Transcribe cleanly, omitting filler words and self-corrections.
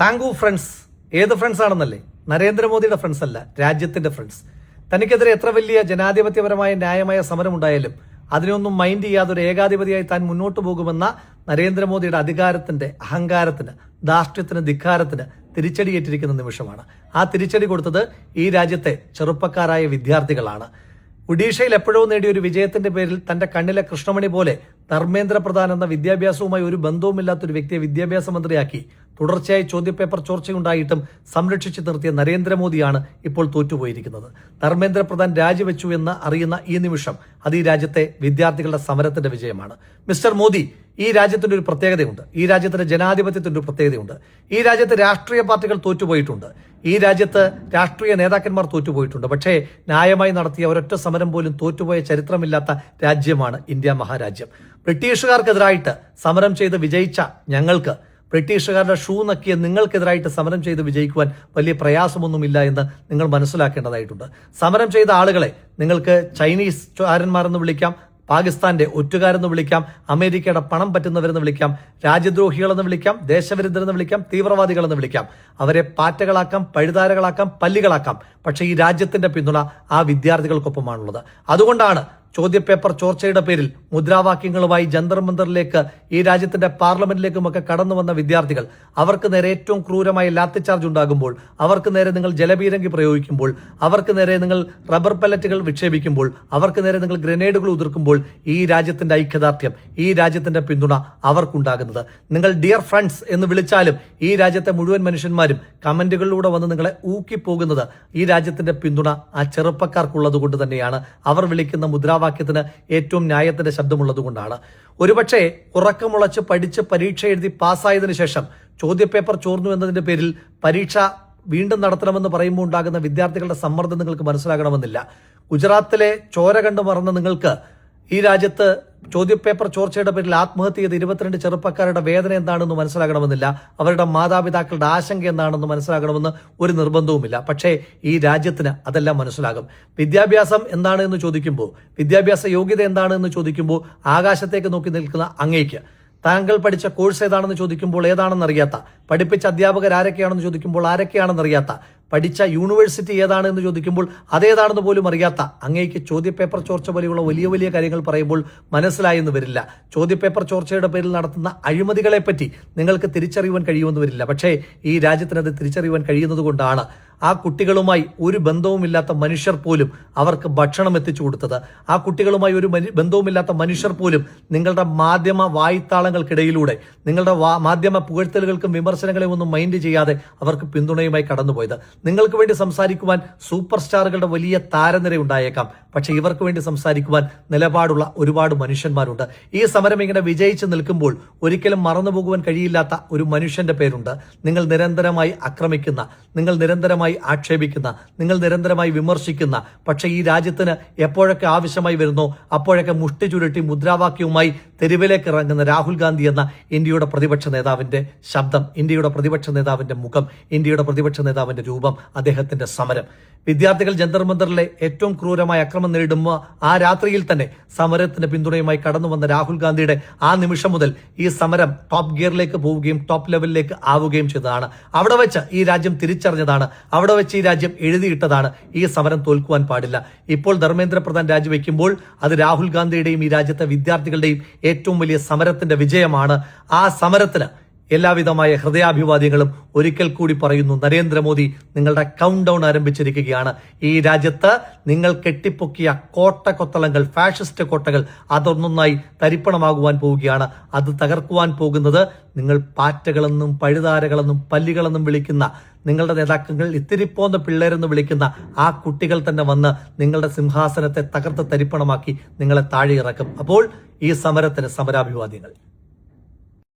താങ്കു friends ഏത് friends ആണെന്നല്ലേ? നരേന്ദ്രമോദിയുടെ friends അല്ല, രാജ്യത്തിന്റെ ഫ്രണ്ട്സ്. തനിക്കെതിരെ എത്ര വലിയ ജനാധിപത്യപരമായ ന്യായമായ സമരം ഉണ്ടായാലും അതിനൊന്നും മൈൻഡ് ചെയ്യാതെ ഒരു ഏകാധിപതിയായി താൻ മുന്നോട്ട് പോകുമെന്ന നരേന്ദ്രമോദിയുടെ അധികാരത്തിന്റെ, അഹങ്കാരത്തിന്, ധാർഷ്ട്യത്തിന്, ധിക്കാരത്തിന് തിരിച്ചടിയേറ്റിരിക്കുന്ന നിമിഷമാണ്. ആ തിരിച്ചടി കൊടുത്തത് ഈ രാജ്യത്തെ ചെറുപ്പക്കാരായ വിദ്യാർത്ഥികളാണ്. ഒഡീഷയിൽ എപ്പോഴോ നേടിയ ഒരു വിജയത്തിന്റെ പേരിൽ തന്റെ കണ്ണിലെ കൃഷ്ണമണി പോലെ ധർമ്മേന്ദ്ര പ്രധാൻ എന്ന വിദ്യാഭ്യാസവുമായി ഒരു ബന്ധവുമില്ലാത്ത ഒരു വ്യക്തിയെ വിദ്യാഭ്യാസ മന്ത്രിയാക്കി തുടർച്ചയായി ചോദ്യപേപ്പർ ചോർച്ചയുണ്ടായിട്ടും സംരക്ഷിച്ചു നിർത്തിയ നരേന്ദ്രമോദിയാണ് ഇപ്പോൾ തോറ്റുപോയിരിക്കുന്നത്. ധർമ്മേന്ദ്ര പ്രധാൻ രാജിവെച്ചു എന്ന് അറിയുന്ന ഈ നിമിഷം അത് ഈ രാജ്യത്തെ വിദ്യാർത്ഥികളുടെ സമരത്തിന്റെ വിജയമാണ്. മിസ്റ്റർ മോദി, ഈ രാജ്യത്തിന്റെ ഒരു പ്രത്യേകതയുണ്ട്. ഈ രാജ്യത്തിന്റെ ജനാധിപത്യത്തിന്റെ ഒരു പ്രത്യേകതയുണ്ട്. ഈ രാജ്യത്തെ രാഷ്ട്രീയ പാർട്ടികൾ തോറ്റുപോയിട്ടുണ്ട്. ഈ രാജ്യത്ത് രാഷ്ട്രീയ നേതാക്കന്മാർ തോറ്റുപോയിട്ടുണ്ട്. പക്ഷേ ന്യായമായി നടത്തിയ ഒരൊറ്റ സമരം പോലും തോറ്റുപോയ ചരിത്രമില്ലാത്ത രാജ്യമാണ് ഇന്ത്യ മഹാരാജ്യം. ബ്രിട്ടീഷുകാർക്കെതിരായിട്ട് സമരം ചെയ്ത് വിജയിച്ച ഞങ്ങൾക്ക്, ബ്രിട്ടീഷുകാരുടെ ഷൂ നക്കിയ നിങ്ങൾക്കെതിരായിട്ട് സമരം ചെയ്ത് വിജയിക്കുവാൻ വലിയ പ്രയാസമൊന്നുമില്ല എന്ന് നിങ്ങൾ മനസ്സിലാക്കേണ്ടതായിട്ടുണ്ട്. സമരം ചെയ്ത ആളുകളെ നിങ്ങൾക്ക് ചൈനീസ് ചാരന്മാരെന്ന് വിളിക്കാം, പാകിസ്ഥാന്റെ ഒറ്റുകാരെന്ന് വിളിക്കാം, അമേരിക്കയുടെ പണം പറ്റുന്നവരെന്ന് വിളിക്കാം, രാജ്യദ്രോഹികളെന്ന് വിളിക്കാം, ദേശവിരുദ്ധരെന്ന് വിളിക്കാം, തീവ്രവാദികളെന്ന് വിളിക്കാം. അവരെ പാറ്റകളാക്കാം, പഴുതാരകളാക്കാം, പല്ലികളാക്കാം. പക്ഷേ ഈ രാജ്യത്തിന്റെ പിന്തുണ ആ വിദ്യാർത്ഥികൾക്കൊപ്പമാണുള്ളത്. അതുകൊണ്ടാണ് ചോദ്യപേപ്പർ ചോർച്ചയുടെ പേരിൽ മുദ്രാവാക്യങ്ങളുമായി ജന്തർ മന്ദറിലേക്ക്, ഈ രാജ്യത്തിന്റെ പാർലമെന്റിലേക്കുമൊക്കെ കടന്നു വന്ന വിദ്യാർത്ഥികൾ, അവർക്ക് നേരെ ഏറ്റവും ക്രൂരമായ ലാത്തിചാർജ് ഉണ്ടാകുമ്പോൾ, അവർക്ക് നേരെ നിങ്ങൾ ജലപീരങ്കി പ്രയോഗിക്കുമ്പോൾ, അവർക്ക് നേരെ നിങ്ങൾ റബ്ബർ പല്ലറ്റുകൾ വിക്ഷേപിക്കുമ്പോൾ, അവർക്ക് നേരെ നിങ്ങൾ ഗ്രനേഡുകൾ ഉതിർക്കുമ്പോൾ ഈ രാജ്യത്തിന്റെ ഐക്യദാർഢ്യം, ഈ രാജ്യത്തിന്റെ പിന്തുണ അവർക്കുണ്ടാകുന്നത്. നിങ്ങൾ ഡിയർ ഫ്രണ്ട്സ് എന്ന് വിളിച്ചാലും ഈ രാജ്യത്തെ മുഴുവൻ മനുഷ്യന്മാരും കമന്റുകളിലൂടെ വന്ന് നിങ്ങളെ ഊക്കിപ്പോകുന്നത് ഈ രാജ്യത്തിന്റെ പിന്തുണ ആ ചെറുപ്പക്കാർക്കുള്ളത് കൊണ്ട് തന്നെയാണ്. അവർ വിളിക്കുന്ന മുദ്രാവാക്യത്തിന് ഏറ്റവും ന്യായത്തിന്റെ ശബ്ദമുള്ളത് കൊണ്ടാണ്. ഒരുപക്ഷെ ഉറക്കമുളച്ച് പഠിച്ച് പരീക്ഷ എഴുതി പാസ്സായതിനു ശേഷം ചോദ്യപേപ്പർ ചോർന്നു എന്നതിന്റെ പേരിൽ പരീക്ഷ വീണ്ടും നടത്തണമെന്ന് പറയുമ്പോൾ ഉണ്ടാകുന്ന വിദ്യാർത്ഥികളുടെ സമ്മർദ്ദം നിങ്ങൾക്ക് മനസ്സിലാകണമെന്നില്ല. ഗുജറാത്തിലെ ചോര കണ്ടു മറന്ന നിങ്ങൾക്ക് ഈ രാജ്യത്ത് ചോദ്യപേപ്പർ ചോർച്ചയുടെ പേരിൽ ആത്മഹത്യ ചെയ്ത 22 ചെറുപ്പക്കാരുടെ വേദന എന്താണെന്ന് മനസ്സിലാകണമെന്നില്ല. അവരുടെ മാതാപിതാക്കളുടെ ആശങ്ക എന്താണെന്ന് മനസ്സിലാകണമെന്ന് ഒരു നിർബന്ധവുമില്ല. പക്ഷേ ഈ രാജ്യത്തിന് അതെല്ലാം മനസ്സിലാകും. വിദ്യാഭ്യാസം എന്താണ് എന്ന് ചോദിക്കുമ്പോൾ, വിദ്യാഭ്യാസ യോഗ്യത എന്താണ് എന്ന് ചോദിക്കുമ്പോൾ ആകാശത്തേക്ക് നോക്കി നിൽക്കുന്ന അങ്ങേക്ക്, താങ്കൾ പഠിച്ച കോഴ്സ് ഏതാണെന്ന് ചോദിക്കുമ്പോൾ ഏതാണെന്നറിയാത്ത, പഠിപ്പിച്ച അധ്യാപകർ ആരൊക്കെയാണെന്ന് ചോദിക്കുമ്പോൾ ആരൊക്കെയാണെന്നറിയാത്ത, പഠിച്ച യൂണിവേഴ്സിറ്റി ഏതാണെന്ന് ചോദിക്കുമ്പോൾ അതേതാണെന്ന് പോലും അറിയാത്ത അങ്ങേക്ക് ചോദ്യപേപ്പർ ചോർച്ച പോലെയുള്ള വലിയ വലിയ കാര്യങ്ങൾ പറയുമ്പോൾ മനസ്സിലായെന്ന് വരില്ല. ചോദ്യപേപ്പർ ചോർച്ചയുടെ പേരിൽ നടത്തുന്ന അഴിമതികളെപ്പറ്റി നിങ്ങൾക്ക് തിരിച്ചറിയുവാൻ കഴിയുമെന്ന് വരില്ല. പക്ഷേ ഈ രാജ്യത്തിനത് തിരിച്ചറിയുവാൻ കഴിയുന്നത് കൊണ്ടാണ് ആ കുട്ടികളുമായി ഒരു ബന്ധവുമില്ലാത്ത മനുഷ്യർ പോലും അവർക്ക് ഭക്ഷണം എത്തിച്ചു കൊടുത്തത്. ആ കുട്ടികളുമായി ഒരു ബന്ധവുമില്ലാത്ത മനുഷ്യർ പോലും നിങ്ങളുടെ മാധ്യമ വായ്ത്താളങ്ങൾക്കിടയിലൂടെ, നിങ്ങളുടെ മാധ്യമ പുകഴ്ത്തലുകൾക്കും വിമർശനങ്ങളെയും ഒന്നും മൈൻഡ് ചെയ്യാതെ അവർക്ക് പിന്തുണയുമായി കടന്നുപോയത്. നിങ്ങൾക്ക് വേണ്ടി സംസാരിക്കുവാൻ സൂപ്പർ സ്റ്റാറുകളുടെ വലിയ താരനിര ഉണ്ടായേക്കാം. പക്ഷെ ഇവർക്ക് വേണ്ടി സംസാരിക്കുവാൻ നിലപാടുള്ള ഒരുപാട് മനുഷ്യന്മാരുണ്ട്. ഈ സമരം ഇങ്ങനെ വിജയിച്ചു നിൽക്കുമ്പോൾ ഒരിക്കലും മറന്നുപോകുവാൻ കഴിയില്ലാത്ത ഒരു മനുഷ്യന്റെ പേരുണ്ട്. നിങ്ങൾ നിരന്തരമായി ആക്രമിക്കുന്ന, നിങ്ങൾ നിരന്തരമായി ആക്ഷേപിക്കുന്ന, നിങ്ങൾ നിരന്തരമായി വിമർശിക്കുന്ന, പക്ഷെ ഈ രാജ്യത്തിന് എപ്പോഴൊക്കെ ആവശ്യമായി വരുന്നോ അപ്പോഴൊക്കെ മുഷ്ടി ചുരുട്ടി മുദ്രാവാക്യവുമായി തെരുവിലേക്ക് ഇറങ്ങുന്ന രാഹുൽ ഗാന്ധി എന്ന ഇന്ത്യയുടെ പ്രതിപക്ഷ നേതാവിന്റെ ശബ്ദം, ഇന്ത്യയുടെ പ്രതിപക്ഷ നേതാവിന്റെ മുഖം, ഇന്ത്യയുടെ പ്രതിപക്ഷ നേതാവിന്റെ രൂപം, അദ്ദേഹത്തിന്റെ സമരം. വിദ്യാർത്ഥികൾ ജന്തർ മന്ദറിലെ ഏറ്റവും ക്രൂരമായ അക്രമം നേരിടുമ്പോൾ ആ രാത്രിയിൽ തന്നെ സമരത്തിന് പിന്തുണയുമായി കടന്നു വന്ന രാഹുൽ ഗാന്ധിയുടെ ആ നിമിഷം മുതൽ ഈ സമരം ടോപ്പ് ഗിയറിലേക്ക് പോവുകയും ടോപ്പ് ലെവലിലേക്ക് ആവുകയും ചെയ്തതാണ്. അവിടെ വെച്ച് ഈ രാജ്യം തിരിച്ചറിഞ്ഞതാണ്. അവിടെ വെച്ച് ഈ രാജ്യം എഴുതിയിട്ടതാണ് ഈ സമരം തോൽക്കുവാൻ പാടില്ല. ഇപ്പോൾ ധർമ്മേന്ദ്ര പ്രധാൻ രാജിവെക്കുമ്പോൾ അത് രാഹുൽ ഗാന്ധിയുടെയും ഈ രാജ്യത്തെ വിദ്യാർത്ഥികളുടെയും ഏറ്റവും വലിയ സമരത്തിന്റെ വിജയമാണ്. ആ സമരത്തിന് എല്ലാവിധമായ ഹൃദയാഭിവാദ്യങ്ങളും ഒരിക്കൽ കൂടി പറയുന്നു. നരേന്ദ്രമോദി, നിങ്ങളുടെ കൗണ്ട് ഡൗൺ ആരംഭിച്ചിരിക്കുകയാണ്. ഈ രാജ്യത്ത് നിങ്ങൾ കെട്ടിപ്പൊക്കിയ കോട്ടകൊത്തളങ്ങൾ, ഫാഷിസ്റ്റ് കോട്ടകൾ, അതൊന്നൊന്നായി തരിപ്പണമാകുവാൻ പോവുകയാണ്. അത് തകർക്കുവാൻ പോകുന്നത് നിങ്ങൾ പാറ്റകളെന്നും പഴുതാരകളെന്നും പല്ലികളെന്നും വിളിക്കുന്ന, നിങ്ങളുടെ നേതാക്കൾ ഇത്തിരിപ്പോന്ന പിള്ളേരെന്ന് വിളിക്കുന്ന ആ കുട്ടികൾ തന്നെ വന്ന് നിങ്ങളുടെ സിംഹാസനത്തെ തകർത്ത് തരിപ്പണമാക്കി നിങ്ങളെ താഴെ ഇറക്കും. അപ്പോൾ ഈ സമരത്തിന് സമരാഭിവാദ്യങ്ങൾ.